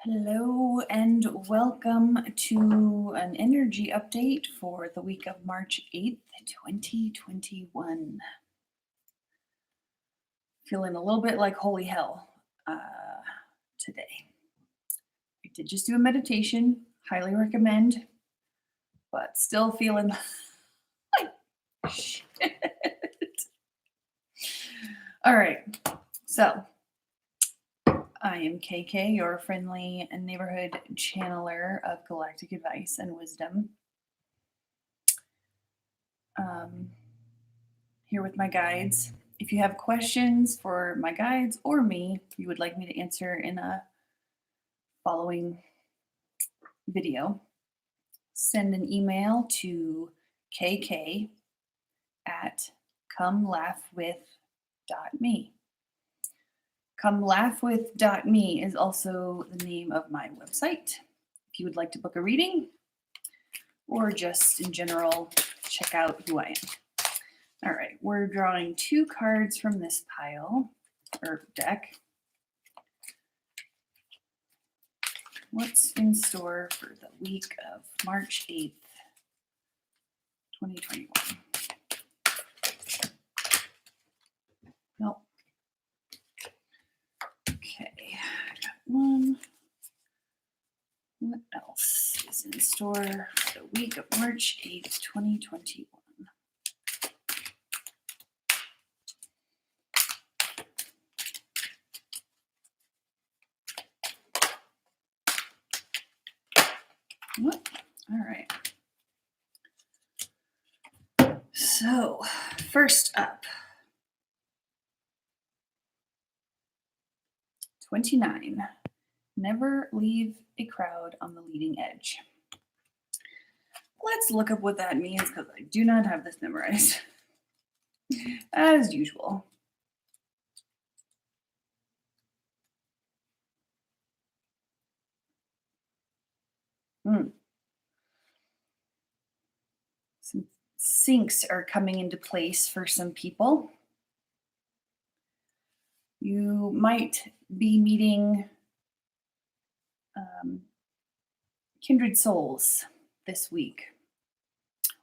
Hello and welcome to an energy update for the week of March 8th, 2021. Feeling a little bit like holy hell today. I did just do a meditation, highly recommend, but still feeling like shit. All right, so I am KK, your friendly neighborhood channeler of galactic advice and wisdom. Here with my guides. If you have questions for my guides or me, you would like me to answer in a following video, send an email to kk at comelaughwith.me. Comelaughwith.me is also the name of my website. If you would like to book a reading or just in general check out who I am. All right, we're drawing 2 cards from this pile or deck. What's in store for the week of March 8th, 2021? Nope. Okay, I got one. What else is in store for the week of March 8th, 2021? What? All right. So, first up, 29. Never leave a crowd on the leading edge. Let's look up what that means because I do not have this memorized. As usual. Some syncs are coming into place for some people. You might be meeting kindred souls this week.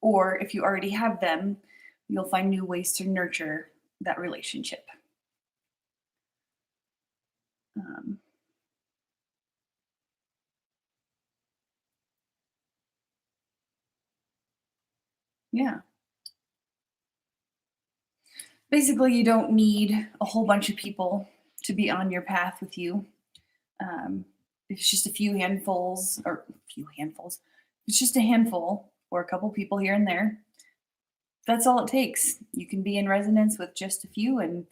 Or if you already have them, you'll find new ways to nurture that relationship. Yeah. Basically, you don't need a whole bunch of people to be on your path with you. It's just a few handfuls, or a few handfuls. It's just a handful or a couple people here and there. That's all it takes. You can be in resonance with just a few, and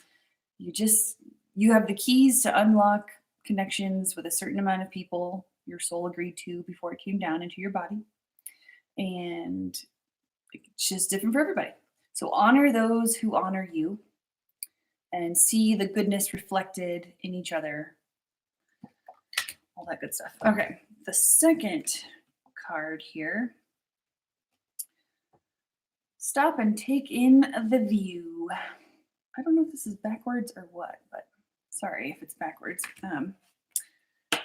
you have the keys to unlock connections with a certain amount of people your soul agreed to before it came down into your body. And it's just different for everybody. So honor those who honor you and see the goodness reflected in each other. All that good stuff. Okay, the second card here. Stop and take in the view. I don't know if this is backwards or what, but sorry if it's backwards.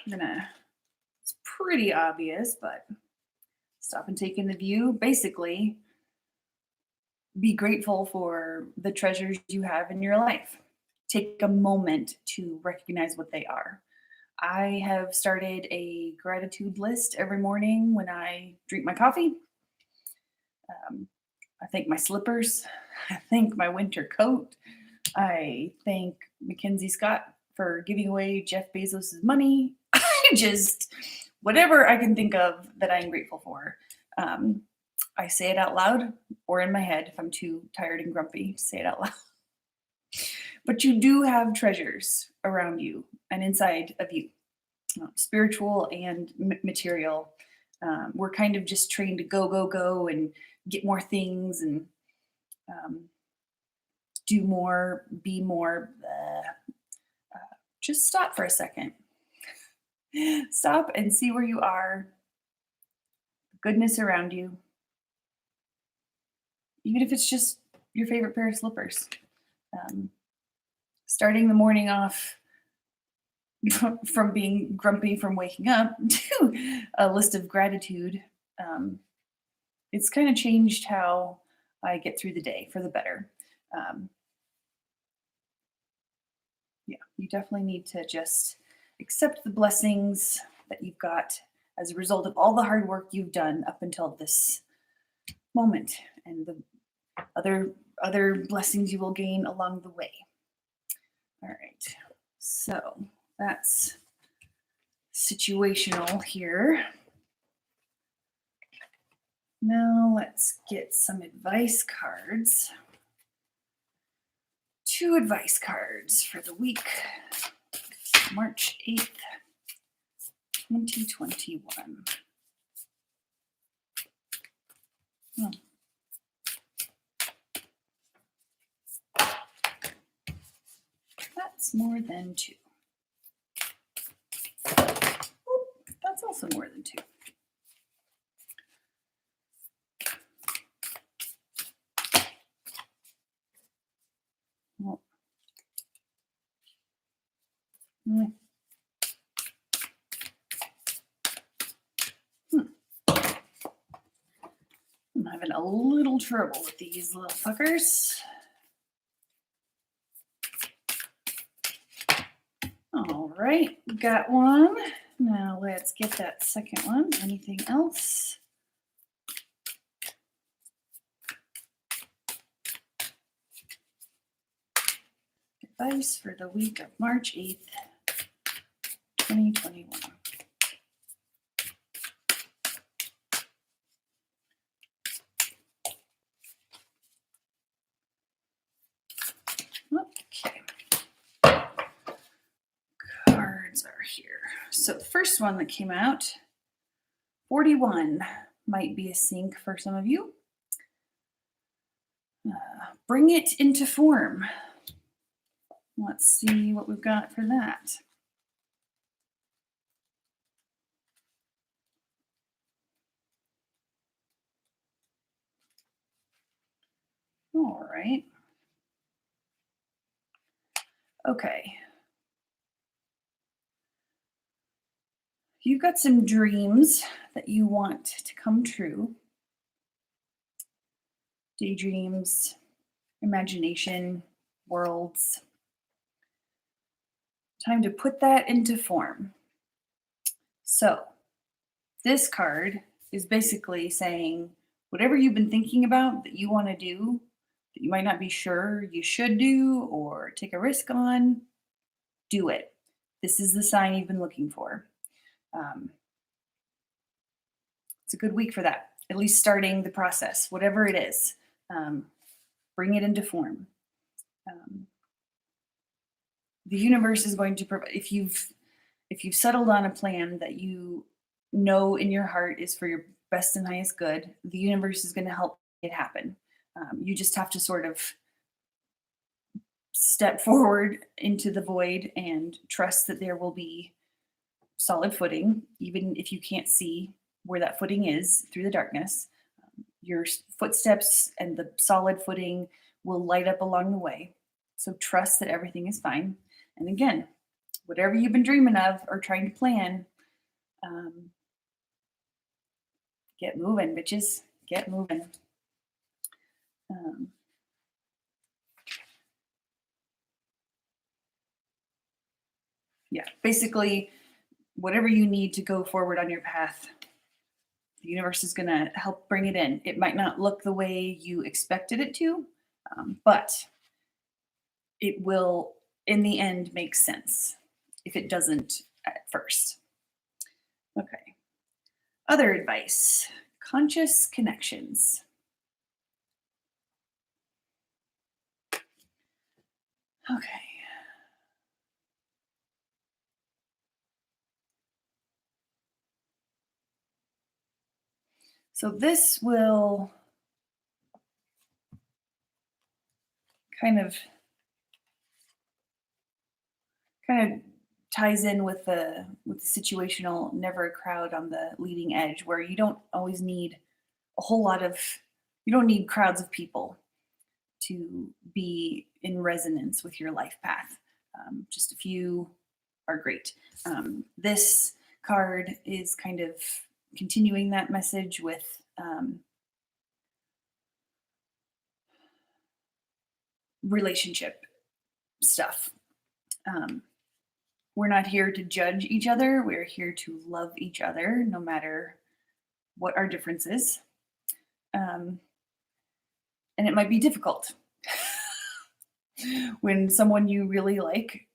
It's pretty obvious, but stop and take in the view. Basically, be grateful for the treasures you have in your life. Take a moment to recognize what they are. I have started a gratitude list every morning when I drink my coffee. I thank my slippers. I thank my winter coat. I thank Mackenzie Scott for giving away Jeff Bezos' money. Whatever I can think of that I'm grateful for. I say it out loud or in my head if I'm too tired and grumpy to say it out loud. But you do have treasures around you and inside of you, spiritual and material. We're kind of just trained to go, go, go and get more things and do more, be more. Just stop for a second. Stop and see where you are, goodness around you. Even if it's just your favorite pair of slippers. Starting the morning off from being grumpy from waking up to a list of gratitude. Um, it's kind of changed how I get through the day for the better. Um, yeah, you definitely need to just accept the blessings that you've got as a result of all the hard work you've done up until this moment and the other blessings you will gain along the way. All right. So that's situational here. Now let's get some advice cards. 2 advice cards for the week, March 8th, 2021. Oh. That's more than 2. Oop, that's also more than 2. Well, I'm having a little trouble with these little fuckers. All right, got one. Now let's get that second one. Anything else? Advice for the week of March 8th, 2021. Okay. Cards are here. So the first one that came out, 41, might be a sync for some of you. Bring it into form. Let's see what we've got for that. All right. Okay. You've got some dreams that you want to come true. Daydreams, imagination, worlds. Time to put that into form. So, this card is basically saying whatever you've been thinking about that you want to do, that you might not be sure you should do or take a risk on, do it. This is the sign you've been looking for. It's a good week for that, at least starting the process, whatever it is. Bring it into form. The universe is going to provide, if you've settled on a plan that you know in your heart is for your best and highest good, the universe is going to help it happen. You just have to sort of step forward into the void and trust that there will be solid footing, even if you can't see where that footing is through the darkness. Your footsteps and the solid footing will light up along the way. So trust that everything is fine. And again, whatever you've been dreaming of or trying to plan, get moving, bitches. Get moving. Yeah, basically, whatever you need to go forward on your path, the universe is going to help bring it in. It might not look the way you expected it to, but it will, in the end, make sense if it doesn't at first. Okay. Other advice, conscious connections. Okay. So this will kind of ties in with the situational never a crowd on the leading edge, where you don't always need a whole lot of, you don't need crowds of people to be in resonance with your life path. Just a few are great. This card is kind of continuing that message with relationship stuff. We're not here to judge each other. We're here to love each other, no matter what our difference is. And it might be difficult when someone you really like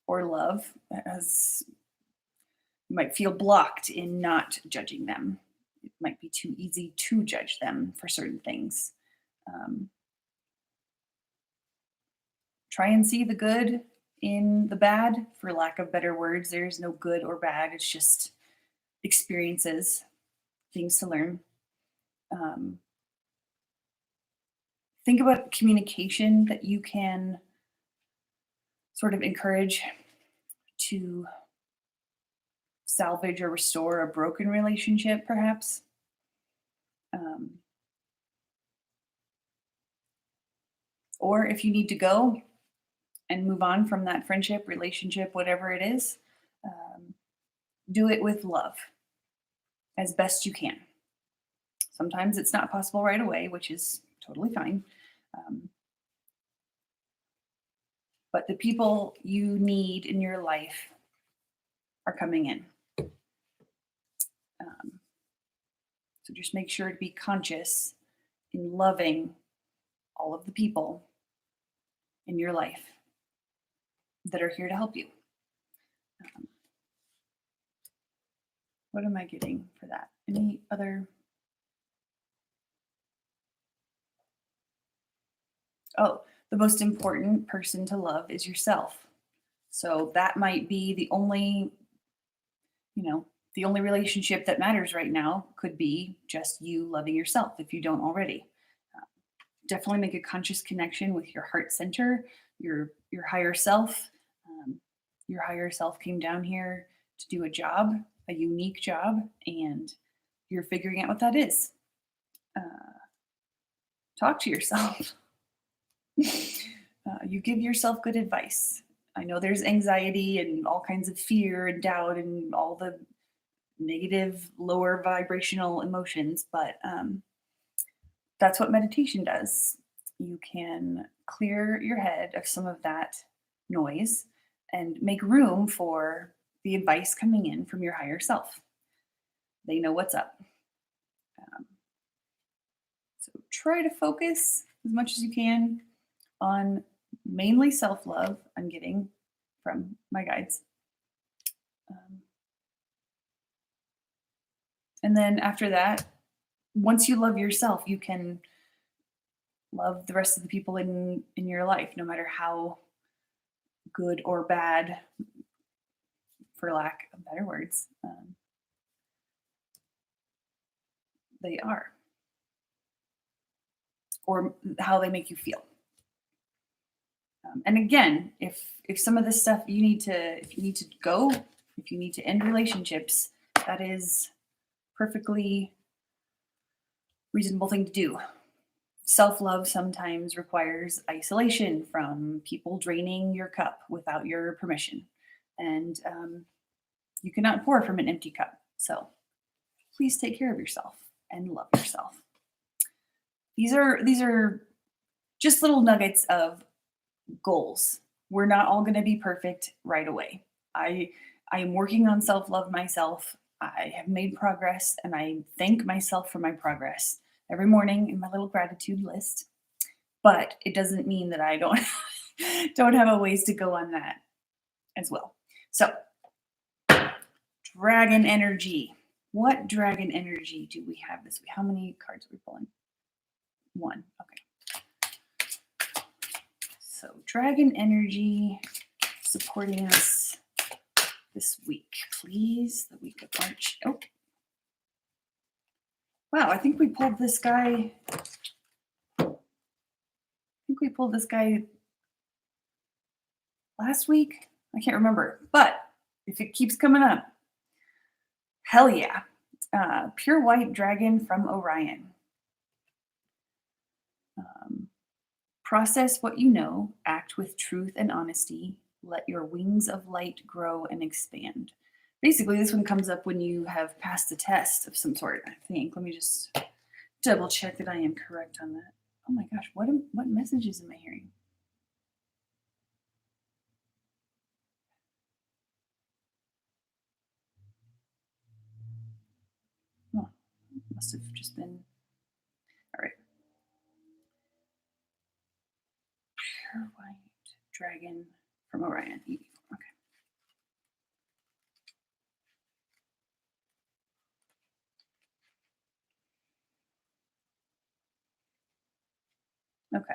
or love as you might feel blocked in not judging them. It might be too easy to judge them for certain things. Try and see the good in the bad, for lack of better words. There's no good or bad. It's just experiences, things to learn. Think about communication that you can sort of encourage to salvage or restore a broken relationship, perhaps. Or if you need to go and move on from that friendship, relationship, whatever it is, do it with love as best you can. Sometimes it's not possible right away, which is totally fine. But the people you need in your life are coming in. So just make sure to be conscious in loving all of the people in your life that are here to help you. What am I getting for that? Any other? Oh, the most important person to love is yourself. So that might be the only, the only relationship that matters right now could be just you loving yourself if you don't already. Definitely make a conscious connection with your heart center, your higher self. Your higher self came down here to do a job, a unique job, and you're figuring out what that is. Talk to yourself. You give yourself good advice. I know there's anxiety and all kinds of fear and doubt and all the negative, lower vibrational emotions, but that's what meditation does. You can clear your head of some of that noise and make room for the advice coming in from your higher self. They know what's up. So try to focus as much as you can on mainly self-love. I'm getting from my guides. And then after that, once you love yourself, you can love the rest of the people in your life, no matter how good or bad, for lack of better words, they are, or how they make you feel. And again, if some of this stuff if you need to go, if you need to end relationships, that is perfectly reasonable thing to do. Self-love sometimes requires isolation from people draining your cup without your permission. And you cannot pour from an empty cup. So please take care of yourself and love yourself. These are just little nuggets of goals. We're not all going to be perfect right away. I am working on self-love myself. I have made progress, and I thank myself for my progress every morning in my little gratitude list. But it doesn't mean that I don't have a ways to go on that as well. So, dragon energy. What dragon energy do we have this week? How many cards are we pulling? One. Okay. So, dragon energy supporting us this week, please. The week of March. Oh. Wow, I think we pulled this guy. Last week. I can't remember. But if it keeps coming up, hell yeah. Pure white dragon from Orion. Process what you know, act with truth and honesty, Let your wings of light grow and expand. Basically, this one comes up when you have passed a test of some sort, I think. Let me just double check that I am correct on that. Oh my gosh, what messages am I hearing? Oh, must have just been all right. Pure white dragon from Orion. Okay. Okay.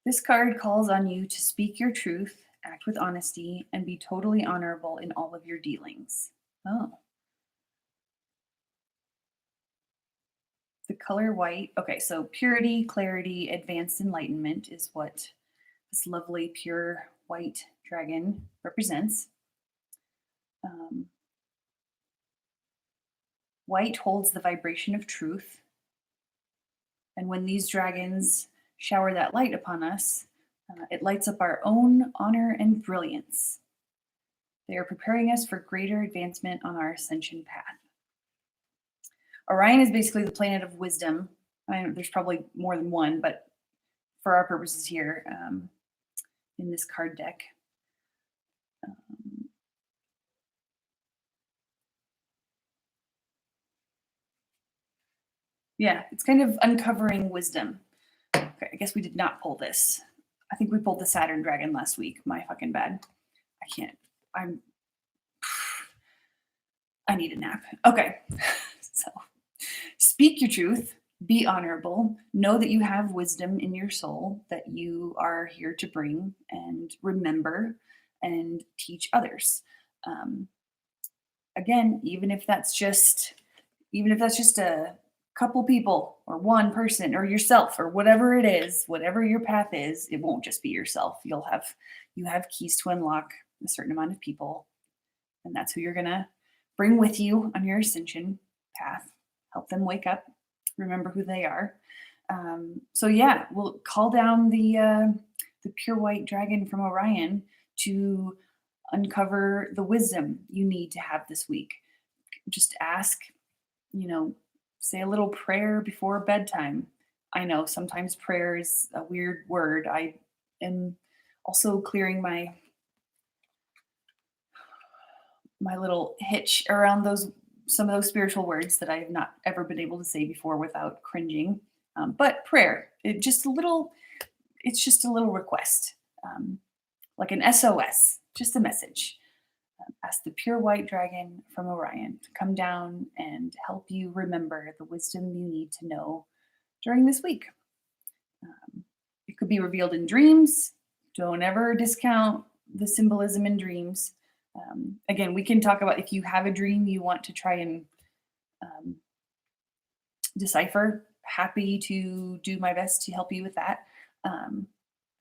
This card calls on you to speak your truth, act with honesty, and be totally honorable in all of your dealings. Oh, the color white. Okay, so purity, clarity, advanced enlightenment is what this lovely pure white dragon represents. Um, White holds the vibration of truth. And when these dragons shower that light upon us, it lights up our own honor and brilliance. They are preparing us for greater advancement on our ascension path. Orion is basically the planet of wisdom. There's probably more than one, but for our purposes here, in this card deck, um, yeah, it's kind of uncovering wisdom. Okay, I guess we did not pull this. I think we pulled the Saturn dragon last week. My fucking bad. I can't. I need a nap. Okay. So speak your truth, be honorable, know that you have wisdom in your soul that you are here to bring and remember and teach others. Um, Again, even if that's just a couple people or one person or yourself or whatever it is, whatever your path is, it won't just be yourself. You have keys to unlock a certain amount of people, and that's who you're gonna bring with you on your ascension path. Help them wake up, remember who they are. So yeah, we'll call down the pure white dragon from Orion to uncover the wisdom you need to have this week. Just ask, you know, say a little prayer before bedtime. I know sometimes prayer is a weird word. I am also clearing my little hitch around those some of those spiritual words that I have not ever been able to say before without cringing. But prayer, it's just a little request, like an SOS, just a message. Ask the pure white dragon from Orion to come down and help you remember the wisdom you need to know during this week. It could be revealed in dreams. Don't ever discount the symbolism in dreams. Again, we can talk about if you have a dream you want to try and um, decipher. Happy to do my best to help you with that.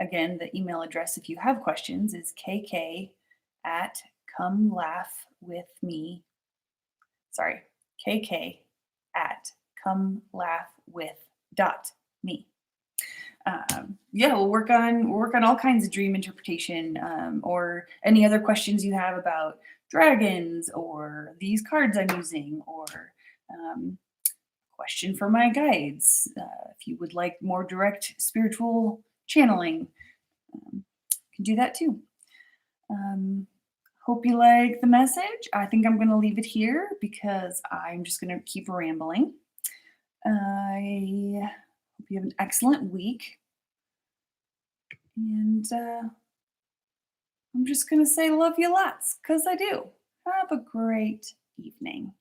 Again, the email address, if you have questions, is kk at come laugh with me. Sorry, kk at come laugh with .me. Yeah, we'll work on all kinds of dream interpretation, or any other questions you have about dragons or these cards I'm using, or question for my guides. If you would like more direct spiritual channeling, can do that too. Hope you like the message. I think I'm going to leave it here because I'm just going to keep rambling. I hope you have an excellent week. And I'm just going to say love you lots because I do. Have a great evening.